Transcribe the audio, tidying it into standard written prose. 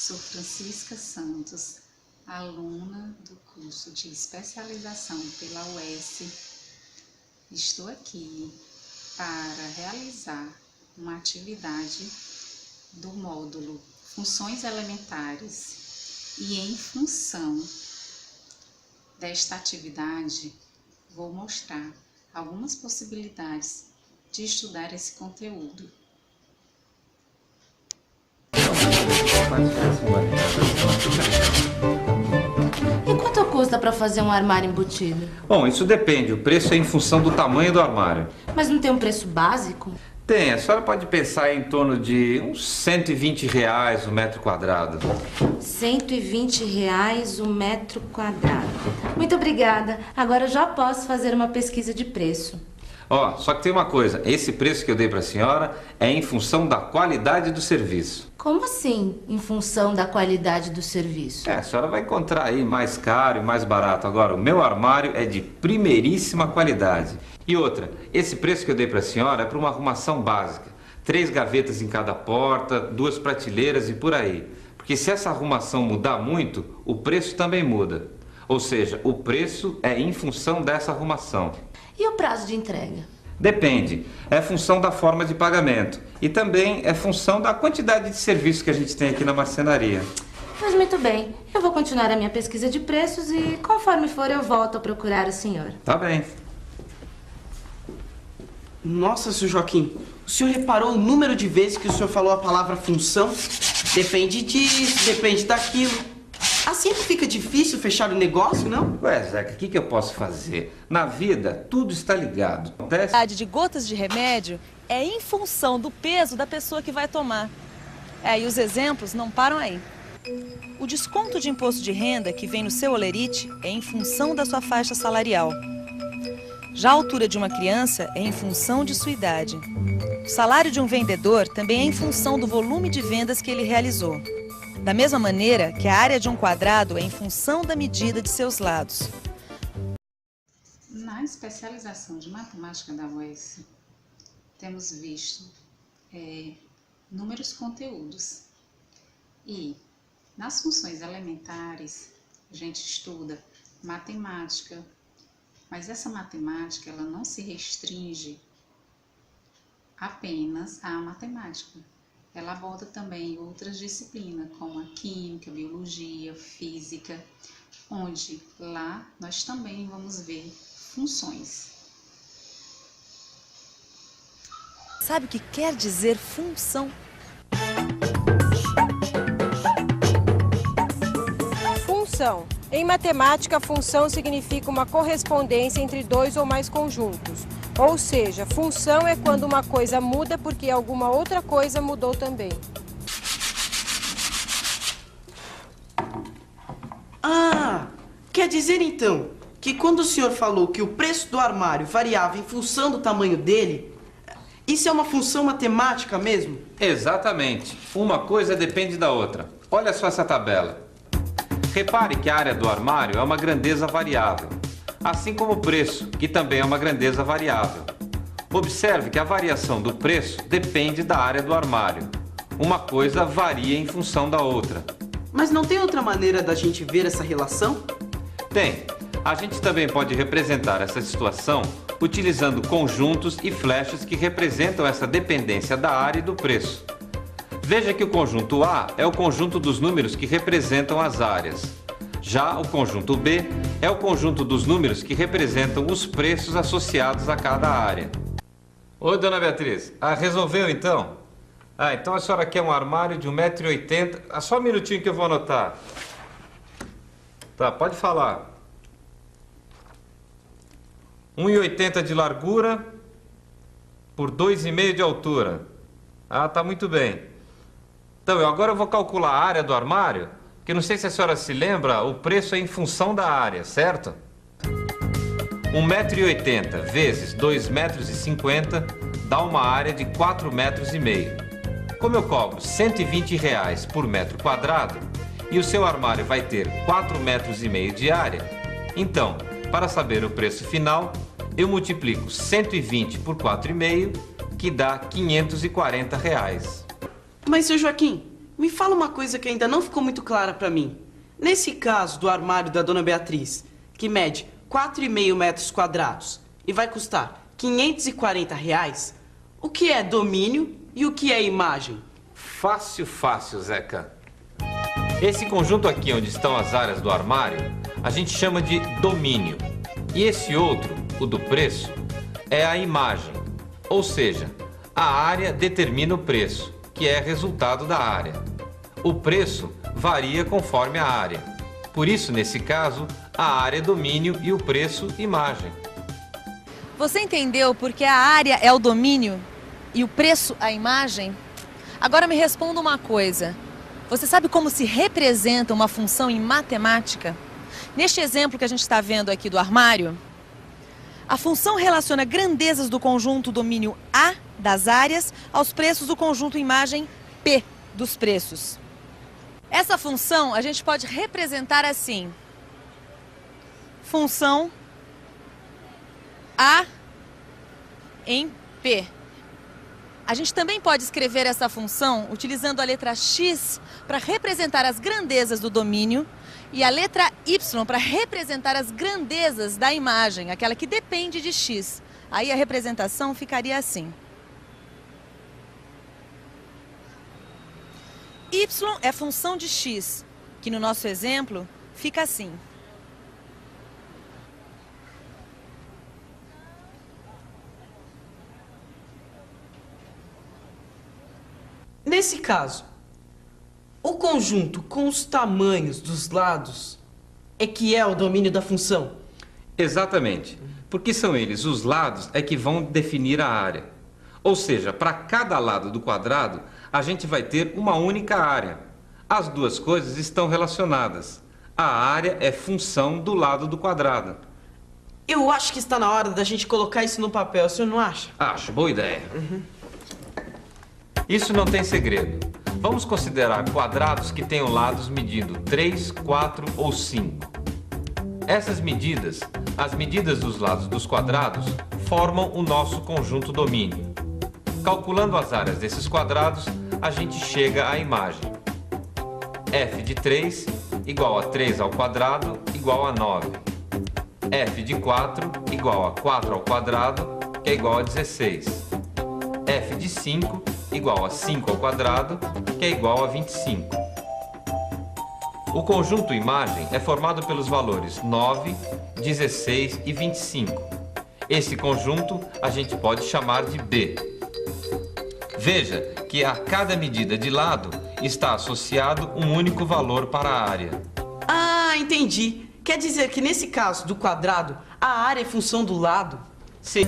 Sou Francisca Santos, aluna do curso de especialização pela UES. Estou aqui para realizar uma atividade do módulo Funções Elementares e, em função desta atividade, vou mostrar algumas possibilidades de estudar esse conteúdo. E quanto custa para fazer um armário embutido? Bom, isso depende. O preço é em função do tamanho do armário. Mas não tem um preço básico? Tem. A senhora pode pensar em torno de uns R$120 o metro quadrado. R$120 o metro quadrado. Muito obrigada. Agora eu já posso fazer uma pesquisa de preço. Ó, só que tem uma coisa. Esse preço que eu dei para a senhora é em função da qualidade do serviço. Como assim, em função da qualidade do serviço? A senhora vai encontrar aí mais caro e mais barato. Agora, o meu armário é de primeiríssima qualidade. E outra, esse preço que eu dei para a senhora é para uma arrumação básica. 3 gavetas em cada porta, 2 prateleiras e por aí. Porque se essa arrumação mudar muito, o preço também muda. Ou seja, o preço é em função dessa arrumação. E o prazo de entrega? Depende. É função da forma de pagamento. E também é função da quantidade de serviço que a gente tem aqui na marcenaria. Mas muito bem. Eu vou continuar a minha pesquisa de preços e, conforme for, eu volto a procurar o senhor. Tá bem. Nossa, seu Joaquim, o senhor reparou o número de vezes que o senhor falou a palavra função? Depende disso, depende daquilo. Assim não fica difícil fechar o negócio, não? Ué, Zeca, o que eu posso fazer? Na vida, tudo está ligado. A quantidade de gotas de remédio é em função do peso da pessoa que vai tomar. E os exemplos não param aí. O desconto de imposto de renda que vem no seu holerite é em função da sua faixa salarial. Já a altura de uma criança é em função de sua idade. O salário de um vendedor também é em função do volume de vendas que ele realizou. Da mesma maneira que a área de um quadrado é em função da medida de seus lados. Na especialização de matemática da UES, temos visto inúmeros conteúdos. E nas funções elementares, a gente estuda matemática, mas essa matemática ela não se restringe apenas à matemática. Ela aborda também outras disciplinas, como a química, biologia, física, onde lá nós também vamos ver funções. Sabe o que quer dizer função? Função. Em matemática, função significa uma correspondência entre 2 ou mais conjuntos. Ou seja, função é quando uma coisa muda porque alguma outra coisa mudou também. Ah, quer dizer então que quando o senhor falou que o preço do armário variava em função do tamanho dele, isso é uma função matemática mesmo? Exatamente. Uma coisa depende da outra. Olha só essa tabela. Repare que a área do armário é uma grandeza variável, assim como o preço, que também é uma grandeza variável. Observe que a variação do preço depende da área do armário. Uma coisa varia em função da outra. Mas não tem outra maneira da gente ver essa relação? Tem. A gente também pode representar essa situação utilizando conjuntos e flechas que representam essa dependência da área e do preço. Veja que o conjunto A é o conjunto dos números que representam as áreas. Já o conjunto B é o conjunto dos números que representam os preços associados a cada área. Oi, dona Beatriz. Resolveu então? Então a senhora quer um armário de 1,80 m. Só um minutinho que eu vou anotar. Tá, pode falar. 1,80 m de largura por 2,5 m de altura. Tá muito bem. Então, agora eu vou calcular a área do armário, que não sei se a senhora se lembra, o preço é em função da área, certo? 1,80 m vezes 2,50 m dá uma área de 4,5 m. Como eu cobro R$120 por metro quadrado e o seu armário vai ter 4,5 m de área, então, para saber o preço final, eu multiplico 120 por 4,5, que dá R$540. Mas, seu Joaquim, me fala uma coisa que ainda não ficou muito clara pra mim. Nesse caso do armário da Dona Beatriz, que mede 4,5 metros quadrados e vai custar R$540, o que é domínio e o que é imagem? Fácil, fácil, Zeca. Esse conjunto aqui onde estão as áreas do armário, a gente chama de domínio. E esse outro, o do preço, é a imagem. Ou seja, a área determina o preço, que é resultado da área. O preço varia conforme a área. Por isso, nesse caso, a área é domínio e o preço, imagem. Você entendeu porque a área é o domínio e o preço a imagem? Agora me responda uma coisa. Você sabe como se representa uma função em matemática? Neste exemplo que a gente está vendo aqui do armário, a função relaciona grandezas do conjunto domínio A das áreas aos preços do conjunto imagem P dos preços. Essa função a gente pode representar assim. Função A em P. A gente também pode escrever essa função utilizando a letra X para representar as grandezas do domínio e a letra Y para representar as grandezas da imagem, aquela que depende de X. Aí a representação ficaria assim. Y é função de X, que no nosso exemplo fica assim. Nesse caso, o conjunto com os tamanhos dos lados é que é o domínio da função? Exatamente, porque são eles, os lados, é que vão definir a área. Ou seja, para cada lado do quadrado, a gente vai ter uma única área. As duas coisas estão relacionadas. A área é função do lado do quadrado. Eu acho que está na hora da gente colocar isso no papel, o senhor não acha? Acho, boa ideia. Isso não tem segredo. Vamos considerar quadrados que tenham lados medindo 3, 4 ou 5. Essas medidas, as medidas dos lados dos quadrados, formam o nosso conjunto domínio. Calculando as áreas desses quadrados, a gente chega à imagem. F de 3 igual a 3 ao quadrado igual a 9. F de 4 igual a 4 ao quadrado, que é igual a 16. F de 5 igual a 5 ao quadrado, que é igual a 25. O conjunto imagem é formado pelos valores 9, 16 e 25. Esse conjunto a gente pode chamar de B. Veja que a cada medida de lado está associado um único valor para a área. Ah, entendi. Quer dizer que nesse caso do quadrado, a área é função do lado? Sim.